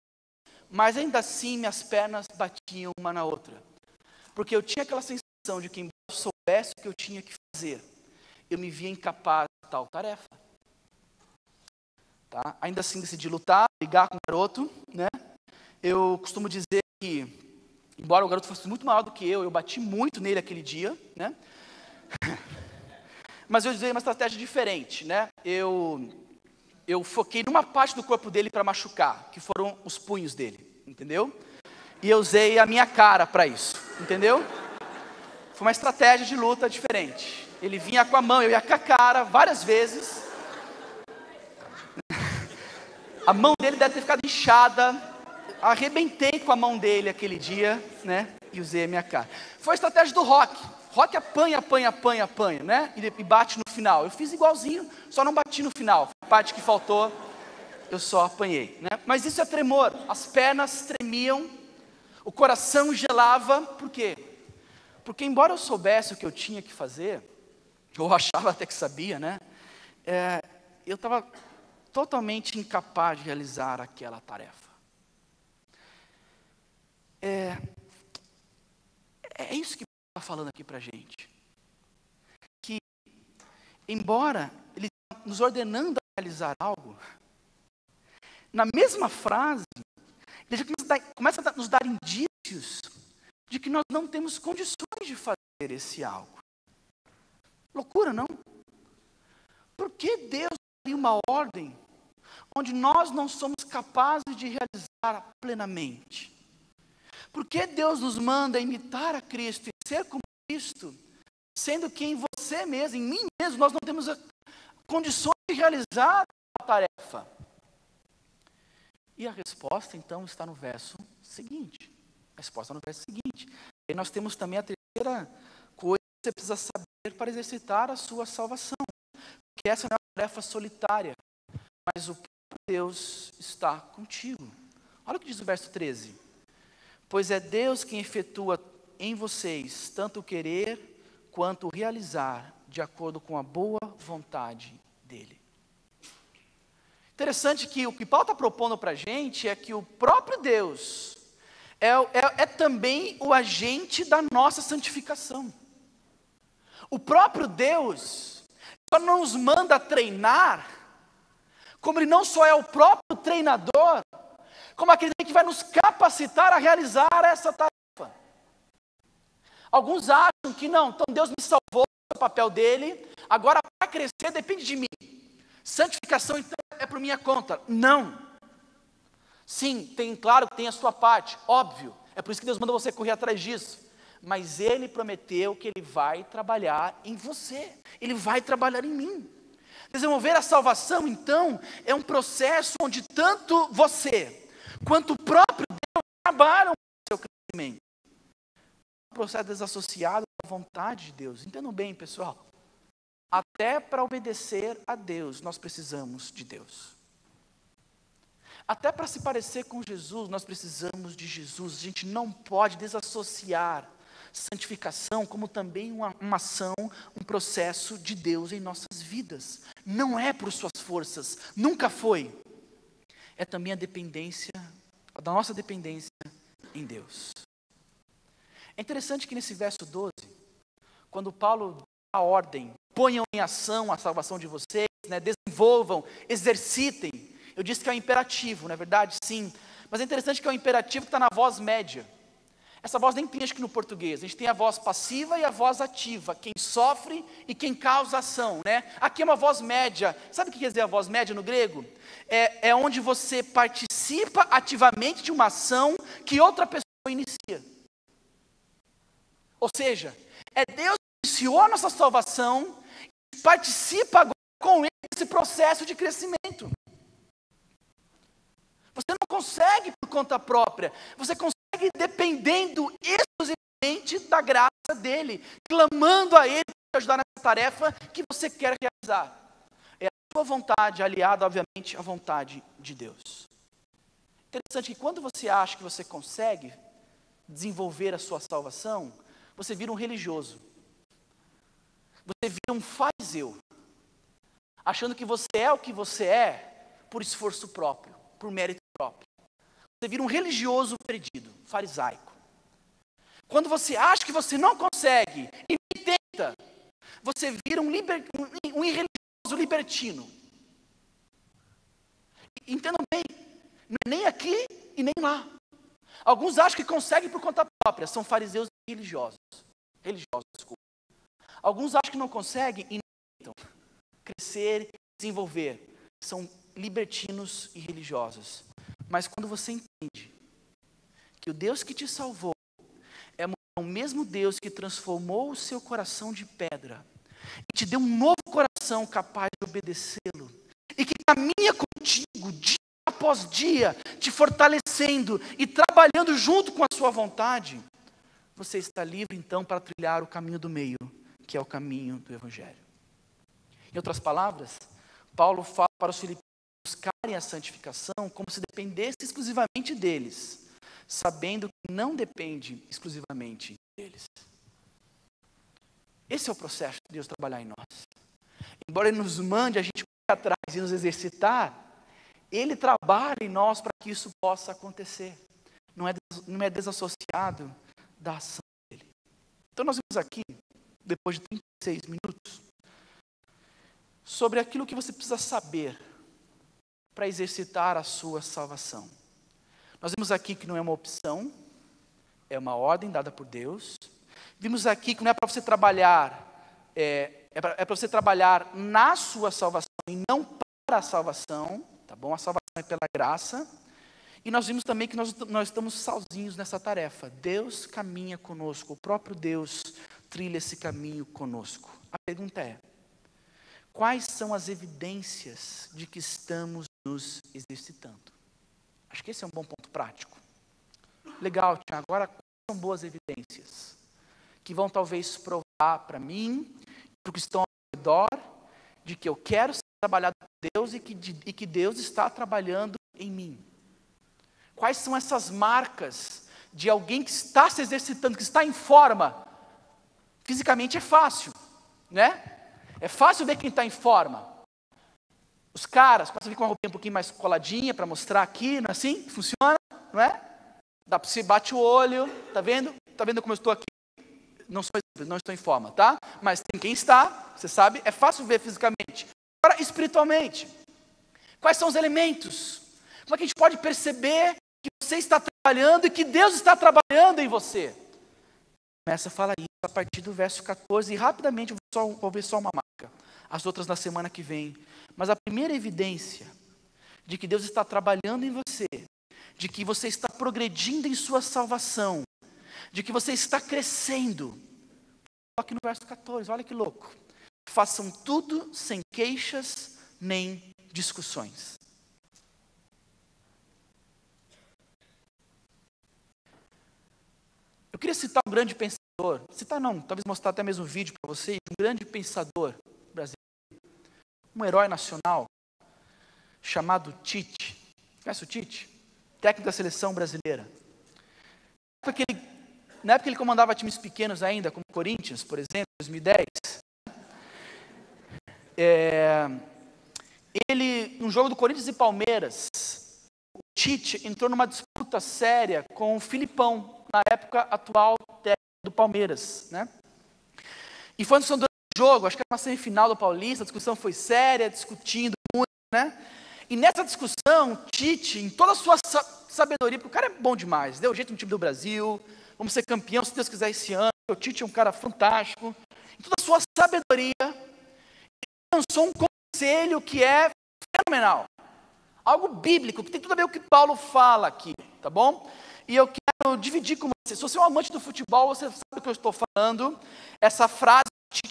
mas ainda assim minhas pernas batiam uma na outra. Porque eu tinha aquela sensação de que embora eu soubesse o que eu tinha que fazer, eu me via incapaz de tal tarefa. Tá? Ainda assim decidi lutar, brigar com o garoto, né? Eu costumo dizer que, embora o garoto fosse muito maior do que eu bati muito nele aquele dia, né? Mas eu usei uma estratégia diferente, né? Eu foquei numa parte do corpo dele para machucar, que foram os punhos dele, entendeu? E eu usei a minha cara para isso, entendeu? Foi uma estratégia de luta diferente. Ele vinha com a mão, eu ia com a cara várias vezes. A mão dele deve ter ficado inchada. Arrebentei com a mão dele aquele dia, né? E usei a minha cara. Foi a estratégia do Rock. Rock apanha, né? E bate no final. Eu fiz igualzinho, só não bati no final. A parte que faltou, eu só apanhei, né? Mas isso é tremor. As pernas tremiam, o coração gelava. Por quê? Porque embora eu soubesse o que eu tinha que fazer, eu achava até que sabia, né? Eu estava totalmente incapaz de realizar aquela tarefa. É isso que está falando aqui para a gente. Que, embora Ele está nos ordenando a realizar algo, na mesma frase, Ele já começa a nos dar indícios de que nós não temos condições de fazer esse algo. Loucura, não? Por que Deus daria uma ordem onde nós não somos capazes de realizar plenamente? Por que Deus nos manda imitar a Cristo e ser como Cristo, sendo que em você mesmo, em mim mesmo, nós não temos condições de realizar a tarefa? E a resposta, então, está no verso seguinte. A resposta está no verso seguinte. E nós temos também a terceira coisa que você precisa saber para exercitar a sua salvação. Porque essa não é uma tarefa solitária, mas o próprio Deus está contigo. Olha o que diz o verso 13. Pois é Deus quem efetua em vocês tanto o querer quanto o realizar, de acordo com a boa vontade dEle. Interessante que o que Paulo está propondo para a gente é que o próprio Deus é também o agente da nossa santificação. O próprio Deus só não nos manda treinar, como Ele não só é o próprio treinador, como aquele que vai nos capacitar a realizar essa tarefa. Alguns acham que não, então Deus me salvou do papel dele, agora para crescer depende de mim. Santificação então é por minha conta. Não. Sim, claro que tem a sua parte, óbvio. É por isso que Deus manda você correr atrás disso. Mas Ele prometeu que Ele vai trabalhar em você. Ele vai trabalhar em mim. Desenvolver a salvação, então, é um processo onde tanto você quanto o próprio Deus trabalham no seu crescimento. processo desassociado da vontade de Deus. Entendam bem, pessoal. Até para obedecer a Deus, nós precisamos de Deus. Até para se parecer com Jesus, nós precisamos de Jesus. A gente não pode desassociar santificação como também uma ação, um processo de Deus em nossas vidas. Não é por suas forças, nunca foi. É também a dependência, da nossa dependência em Deus. É interessante que nesse verso 12, quando Paulo dá a ordem, ponham em ação a salvação de vocês, desenvolvam, exercitem. Eu disse que é um imperativo, não é verdade? Sim. Mas é interessante que é um imperativo que está na voz média. Essa voz nem tem, acho que no português. A gente tem a voz passiva e a voz ativa. Quem sofre e quem causa ação, Aqui é uma voz média. Sabe o que quer dizer a voz média no grego? É onde você participa ativamente de uma ação que outra pessoa inicia. Ou seja, é Deus que iniciou a nossa salvação e participa agora com ele desse processo de crescimento. Você não consegue por conta própria, você consegue dependendo exclusivamente da graça dele, clamando a ele para te ajudar nessa tarefa que você quer realizar. É a sua vontade aliada, obviamente, à vontade de Deus. Interessante que quando você acha que você consegue desenvolver a sua salvação, você vira um religioso. Você vira um fariseu, achando que você é o que você é por esforço próprio, por mérito próprio. Você vira um religioso perdido, farisaico. Quando você acha que você não consegue e tenta, você vira um irreligioso libertino. Entendam bem, não é nem aqui e nem lá. Alguns acham que conseguem por conta própria, são fariseus religiosos. Desculpa. Alguns acham que não conseguem e não tentam crescer, desenvolver. São libertinos e religiosos. Mas quando você entende que o Deus que te salvou é o mesmo Deus que transformou o seu coração de pedra e te deu um novo coração capaz de obedecê-lo e que caminha contigo dia após dia, te fortalecendo e trabalhando junto com a sua vontade, você está livre então para trilhar o caminho do meio, que é o caminho do Evangelho. Em outras palavras, Paulo fala para os filipenses buscarem a santificação como se dependesse exclusivamente deles, sabendo que não depende exclusivamente deles. Esse é o processo de Deus trabalhar em nós. Embora Ele nos mande a gente ir atrás e nos exercitar, Ele trabalha em nós para que isso possa acontecer. Não é desassociado da ação dEle. Então nós vimos aqui, depois de 36 minutos, sobre aquilo que você precisa saber para exercitar a sua salvação. Nós vimos aqui que não é uma opção, é uma ordem dada por Deus. Vimos aqui que não é para você trabalhar, é para você trabalhar na sua salvação e não para a salvação, tá bom? A salvação é pela graça. E nós vimos também que nós estamos sozinhos nessa tarefa. Deus caminha conosco, o próprio Deus trilha esse caminho conosco. A pergunta é: quais são as evidências de que estamos nos exercitando? Acho que esse é um bom ponto prático. Legal, Tiago. Agora, quais são boas evidências? Que vão talvez provar para mim, para os que estão ao redor, de que eu quero ser trabalhado por Deus e que Deus está trabalhando em mim. Quais são essas marcas de alguém que está se exercitando, que está em forma? Fisicamente é fácil, É fácil ver quem está em forma. Os caras, começam a vir com uma roupinha um pouquinho mais coladinha para mostrar aqui, não é assim? Funciona, não é? Dá para você bate o olho, tá vendo? Tá vendo como eu estou aqui? Não estou em forma, tá? Mas tem quem está, você sabe, é fácil ver fisicamente. Agora, espiritualmente, quais são os elementos? Como é que a gente pode perceber que você está trabalhando e que Deus está trabalhando em você? Começa a falar isso a partir do verso 14 e rapidamente vou ver só uma marca. As outras na semana que vem. Mas a primeira evidência de que Deus está trabalhando em você, de que você está progredindo em sua salvação, de que você está crescendo. Aqui no verso 14, olha que louco. Façam tudo sem queixas nem discussões. Eu queria citar um grande pensador pensador, citar não, talvez mostrar até mesmo um vídeo para vocês, um grande pensador brasileiro, um herói nacional, chamado Tite. Conhece o Tite? Técnico da seleção brasileira. Na época que ele comandava times pequenos ainda, como o Corinthians, por exemplo, em 2010, ele, num jogo do Corinthians e Palmeiras, o Tite entrou numa disputa séria com o Filipão, na época atual técnico do Palmeiras, né? E foi durante o jogo, acho que era uma semifinal do Paulista, a discussão foi séria, discutindo muito, né? E nessa discussão, Tite, em toda a sua sabedoria, porque o cara é bom demais, deu jeito no time do Brasil, vamos ser campeão, se Deus quiser, esse ano, o Tite é um cara fantástico, em toda a sua sabedoria, ele lançou um conselho que é fenomenal, algo bíblico, que tem tudo a ver com o que Paulo fala aqui, tá bom? E eu quero dividir com você. Se você é um amante do futebol, você sabe do que eu estou falando. Essa frase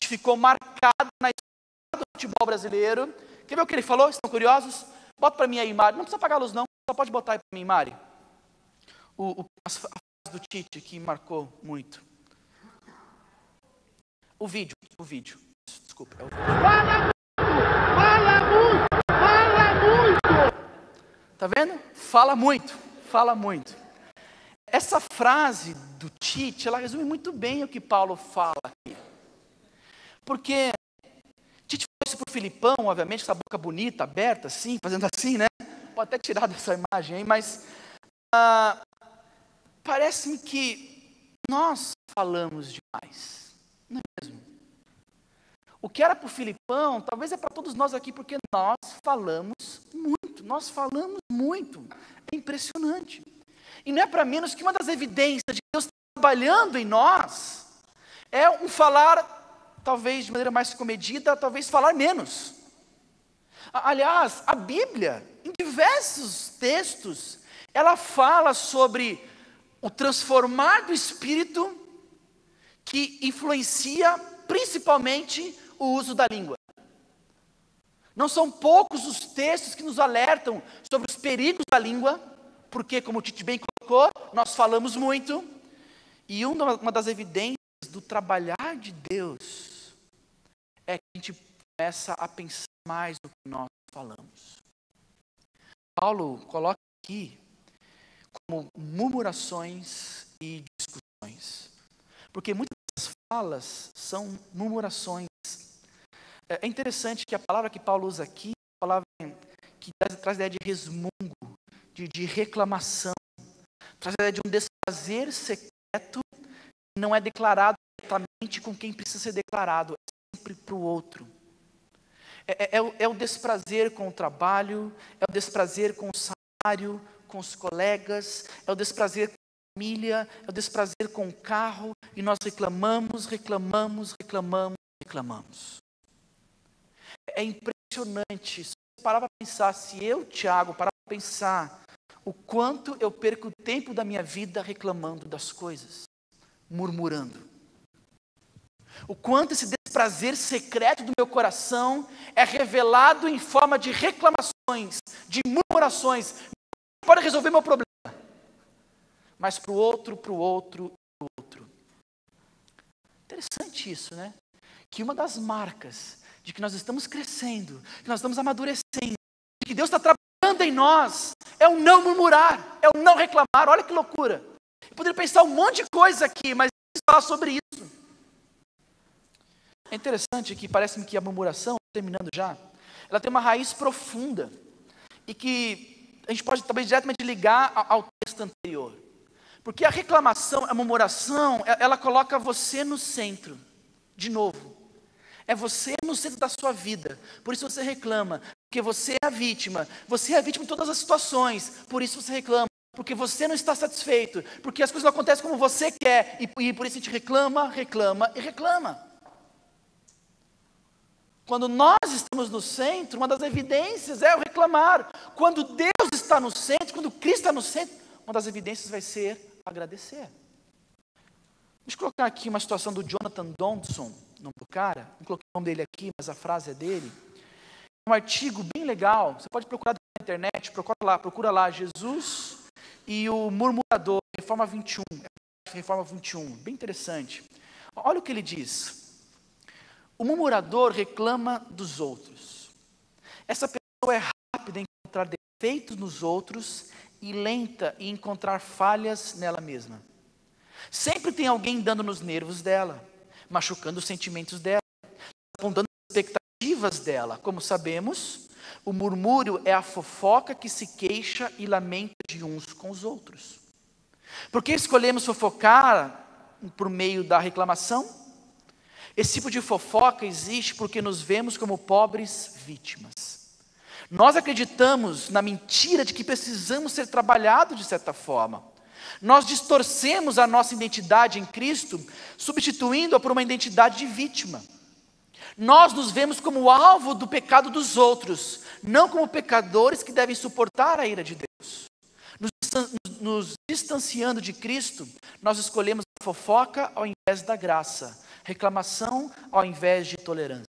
ficou marcada na história do futebol brasileiro. Quer ver o que ele falou? Estão curiosos? Bota para mim aí, Mari. Não precisa apagar a luz, não. Só pode botar aí para mim, Mari. A frase do Tite que marcou muito. O vídeo. Desculpa. É o vídeo. Fala muito! Tá vendo? Fala muito. Essa frase do Tite, ela resume muito bem o que Paulo fala aqui. Porque Tite falou isso para o Filipão, obviamente, essa boca bonita, aberta, assim, fazendo assim, né? Pode até tirar dessa imagem aí, mas parece-me que nós falamos demais, não é mesmo? O que era para o Filipão, talvez é para todos nós aqui, porque nós falamos muito, é impressionante. E não é para menos que uma das evidências de Deus trabalhando em nós é um falar, talvez de maneira mais comedida, talvez falar menos. Aliás, a Bíblia, em diversos textos, ela fala sobre o transformar do Espírito que influencia principalmente o uso da língua. Não são poucos os textos que nos alertam sobre os perigos da língua, porque, como o Tite bem colocou, nós falamos muito, e uma das evidências do trabalhar de Deus é que a gente começa a pensar mais no que nós falamos. Paulo coloca aqui como murmurações e discussões, porque muitas das falas são murmurações. É interessante que a palavra que Paulo usa aqui, a palavra que traz a ideia de resmungo, de reclamação, traz a ideia de um desprazer secreto, que não é declarado diretamente com quem precisa ser declarado, é sempre para o outro. É o desprazer com o trabalho, é o desprazer com o salário, com os colegas, é o desprazer com a família, é o desprazer com o carro, e nós reclamamos. É impressionante, se você parar para pensar, se eu, Tiago, parar para pensar, o quanto eu perco o tempo da minha vida reclamando das coisas, murmurando. O quanto esse desprazer secreto do meu coração é revelado em forma de reclamações, de murmurações. Não pode resolver meu problema, mas para o outro. Interessante isso, né? Que uma das marcas de que nós estamos crescendo, que nós estamos amadurecendo, de que Deus está trabalhando em nós, é o não murmurar, é o não reclamar. Olha que loucura. Eu poderia pensar um monte de coisa aqui, mas eu falar sobre isso. É interessante que parece-me que a murmuração, terminando já, ela tem uma raiz profunda, e que a gente pode talvez diretamente ligar ao texto anterior. Porque a reclamação, a murmuração, ela coloca você no centro, de novo. É você no centro da sua vida, por isso você reclama, porque você é a vítima em todas as situações, por isso você reclama, porque você não está satisfeito, porque as coisas não acontecem como você quer, e por isso a gente reclama. Quando nós estamos no centro, uma das evidências é o reclamar. Quando Deus está no centro, quando Cristo está no centro, uma das evidências vai ser agradecer. Deixa eu colocar aqui uma situação do Jonathan Donaldson, nome do cara, não coloquei o nome dele aqui, mas a frase é dele. É um artigo bem legal, você pode procurar na internet, procura lá Jesus e o Murmurador, Reforma 21, Reforma 21, bem interessante. Olha o que ele diz. O murmurador reclama dos outros. Essa pessoa é rápida em encontrar defeitos nos outros e lenta em encontrar falhas nela mesma. Sempre tem alguém dando nos nervos dela, machucando os sentimentos dela, apontando as expectativas dela. Como sabemos, o murmúrio é a fofoca que se queixa e lamenta de uns com os outros. Por que escolhemos fofocar por meio da reclamação? Esse tipo de fofoca existe porque nos vemos como pobres vítimas. Nós acreditamos na mentira de que precisamos ser trabalhados de certa forma. Nós distorcemos a nossa identidade em Cristo, substituindo-a por uma identidade de vítima. Nós nos vemos como alvo do pecado dos outros, não como pecadores que devem suportar a ira de Deus. Nos distanciando de Cristo, nós escolhemos a fofoca ao invés da graça, reclamação ao invés de tolerância.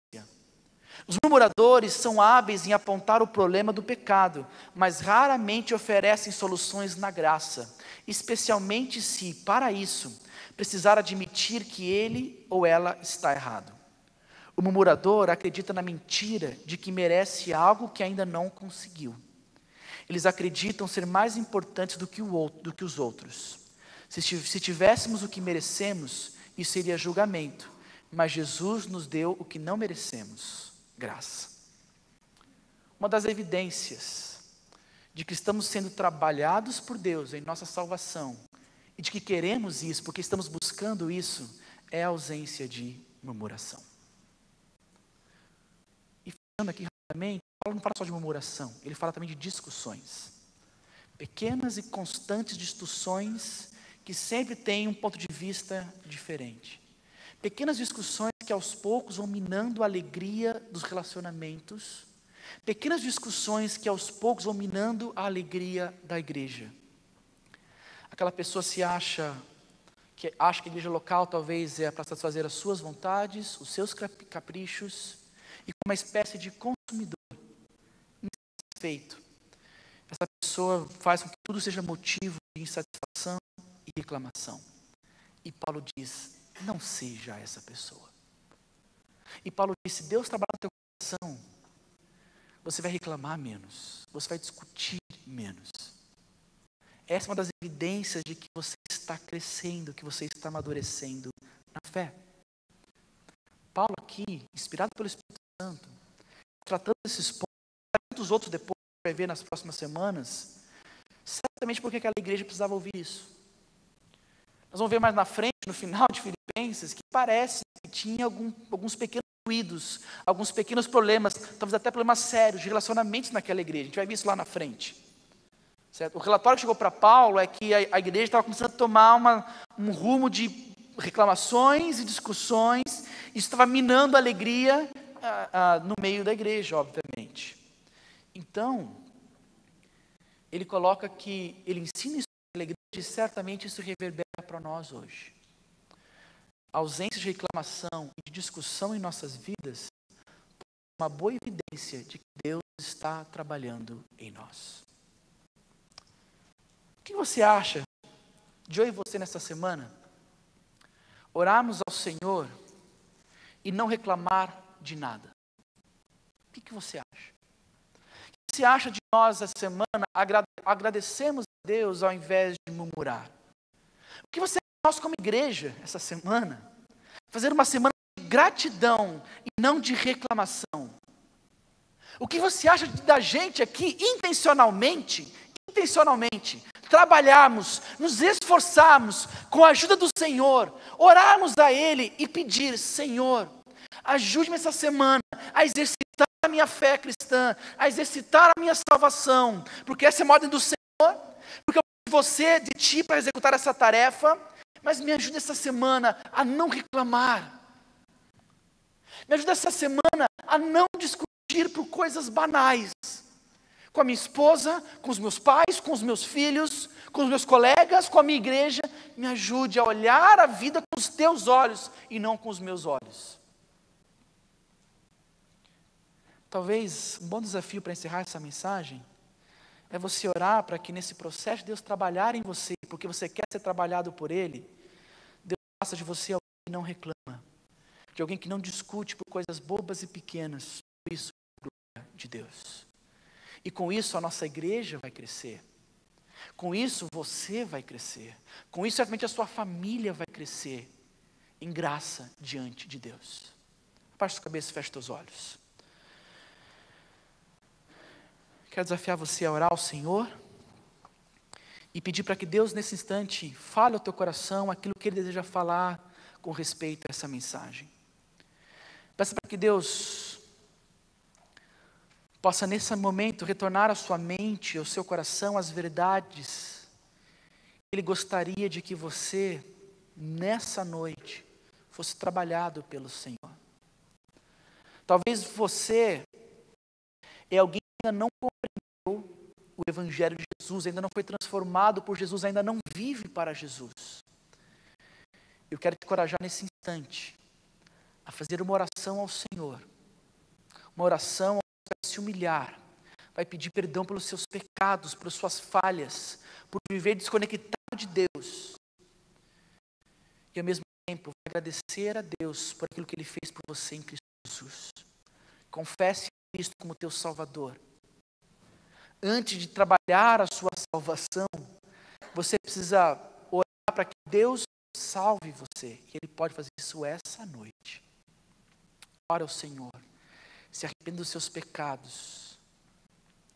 Os murmuradores são hábeis em apontar o problema do pecado, mas raramente oferecem soluções na graça, especialmente se, para isso, precisar admitir que ele ou ela está errado. O murmurador acredita na mentira de que merece algo que ainda não conseguiu. Eles acreditam ser mais importantes do que os outros. Se tivéssemos o que merecemos, isso seria julgamento, mas Jesus nos deu o que não merecemos, graça. Uma das evidências de que estamos sendo trabalhados por Deus em nossa salvação e de que queremos isso, porque estamos buscando isso, é a ausência de murmuração. E falando aqui rapidamente, Paulo não fala só de murmuração, ele fala também de discussões. Pequenas e constantes discussões que sempre têm um ponto de vista diferente. Pequenas discussões que aos poucos vão minando a alegria dos relacionamentos. Pequenas discussões que aos poucos vão minando a alegria da igreja. Aquela pessoa acha que a igreja local talvez é para satisfazer as suas vontades, os seus caprichos, e como uma espécie de consumidor insatisfeito. Essa pessoa faz com que tudo seja motivo de insatisfação e reclamação. E Paulo diz, não seja essa pessoa. E Paulo diz, se Deus trabalhar no teu coração, você vai reclamar menos, você vai discutir menos. Essa é uma das evidências de que você está crescendo, que você está amadurecendo na fé. Paulo aqui, inspirado pelo Espírito Santo, tratando desses pontos, muitos outros depois vai ver nas próximas semanas, certamente porque aquela igreja precisava ouvir isso. Nós vamos ver mais na frente, no final de Filipenses, que parece que tinha alguns pequenos ruídos, alguns pequenos problemas, talvez até problemas sérios de relacionamentos naquela igreja. A gente vai ver isso lá na frente. Certo? O relatório que chegou para Paulo é que a igreja estava começando a tomar um rumo de reclamações e discussões, e isso estava minando a alegria no meio da igreja, obviamente. Então, ele coloca que ele ensina isso na igreja e certamente isso reverbera para nós hoje. A ausência de reclamação e de discussão em nossas vidas é uma boa evidência de que Deus está trabalhando em nós. O que você acha de eu e você nessa semana orarmos ao Senhor e não reclamar de nada? O que você acha? O que você acha de nós essa semana agradecemos a Deus ao invés de murmurar? O que você acha de nós como igreja essa semana? Fazer uma semana de gratidão e não de reclamação. O que você acha da gente aqui intencionalmente, trabalharmos, nos esforçarmos com a ajuda do Senhor, orarmos a Ele e pedir, Senhor, ajude-me essa semana a exercitar a minha fé cristã, a exercitar a minha salvação, porque essa é a ordem do Senhor, porque eu preciso de Ti para executar essa tarefa, mas me ajude essa semana a não reclamar, me ajude essa semana a não discutir por coisas banais, com a minha esposa, com os meus pais, com os meus filhos, com os meus colegas, com a minha igreja. Me ajude a olhar a vida com os teus olhos e não com os meus olhos. Talvez um bom desafio para encerrar essa mensagem é você orar para que nesse processo Deus trabalhar em você, porque você quer ser trabalhado por Ele, faça de você alguém que não reclama, de alguém que não discute por coisas bobas e pequenas. Isso é a glória de Deus. E com isso a nossa igreja vai crescer. Com isso você vai crescer. Com isso certamente a sua família vai crescer em graça diante de Deus. Abaixa a sua cabeça e feche os olhos. Quero desafiar você a orar ao Senhor e pedir para que Deus nesse instante fale ao teu coração aquilo que Ele deseja falar com respeito a essa mensagem. Peça para que Deus possa nesse momento retornar à sua mente, ao seu coração, as verdades que Ele gostaria de que você, nessa noite, fosse trabalhado pelo Senhor. Talvez você é alguém que ainda não compreendeu o Evangelho de Jesus, ainda não foi transformado por Jesus, ainda não vive para Jesus. Eu quero te encorajar nesse instante a fazer uma oração ao Senhor, uma oração onde você vai se humilhar, vai pedir perdão pelos seus pecados, pelas suas falhas, por viver desconectado de Deus, e ao mesmo tempo vai agradecer a Deus por aquilo que Ele fez por você em Cristo Jesus. Confesse a Cristo como teu Salvador. Antes de trabalhar a sua salvação, você precisa orar para que Deus salve você, e Ele pode fazer isso essa noite. Ore ao Senhor, se arrependa dos seus pecados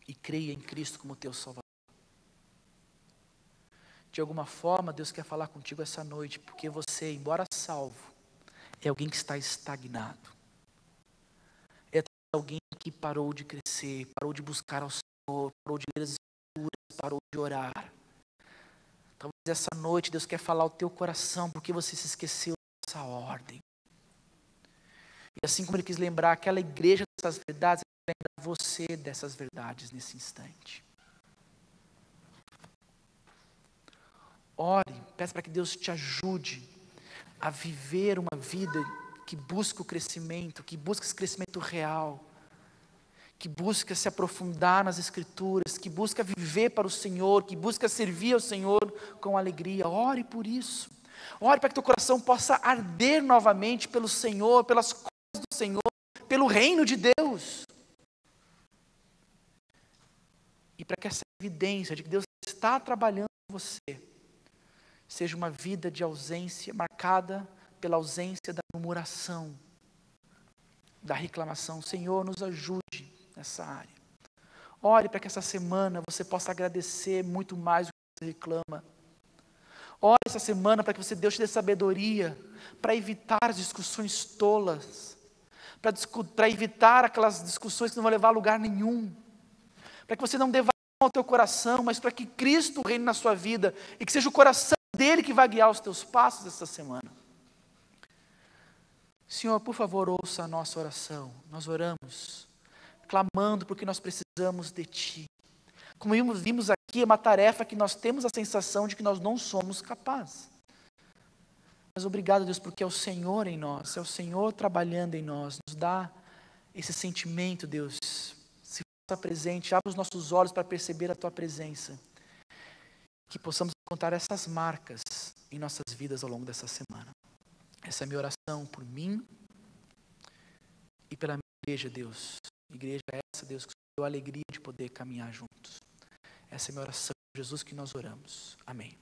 e creia em Cristo como teu Salvador. De alguma forma, Deus quer falar contigo essa noite, porque você, embora salvo, é alguém que está estagnado. É alguém que parou de crescer, parou de buscar ao Senhor, parou de ler as Escrituras, parou de orar. Talvez essa noite Deus quer falar ao teu coração, porque você se esqueceu dessa ordem. E assim como Ele quis lembrar aquela igreja dessas verdades, Ele quer lembrar você dessas verdades nesse instante. Ore, peça para que Deus te ajude a viver uma vida que busca o crescimento, que busca esse crescimento real, que busca se aprofundar nas Escrituras, que busca viver para o Senhor, que busca servir ao Senhor com alegria. Ore por isso. Ore para que teu coração possa arder novamente pelo Senhor, pelas coisas do Senhor, pelo reino de Deus. E para que essa evidência de que Deus está trabalhando em você seja uma vida de ausência, marcada pela ausência da murmuração, da reclamação. Senhor, nos ajude nessa área. Ore para que essa semana você possa agradecer muito mais do que você reclama. Ore essa semana para que Deus te dê sabedoria para evitar as discussões tolas, para evitar aquelas discussões que não vão levar a lugar nenhum, para que você não dê vazão ao teu coração, mas para que Cristo reine na sua vida e que seja o coração dele que vai guiar os teus passos esta semana. Senhor, por favor, ouça a nossa oração. Nós oramos, clamando porque nós precisamos de Ti. Como vimos aqui, é uma tarefa que nós temos a sensação de que nós não somos capazes. Mas obrigado, Deus, porque é o Senhor em nós, é o Senhor trabalhando em nós, nos dá esse sentimento, Deus, se faça presente, abre os nossos olhos para perceber a Tua presença. Que possamos encontrar essas marcas em nossas vidas ao longo dessa semana. Essa é a minha oração por mim e pela minha igreja, Deus. Igreja essa, Deus, que deu a alegria de poder caminhar juntos. Essa é a minha oração, Jesus, que nós oramos. Amém.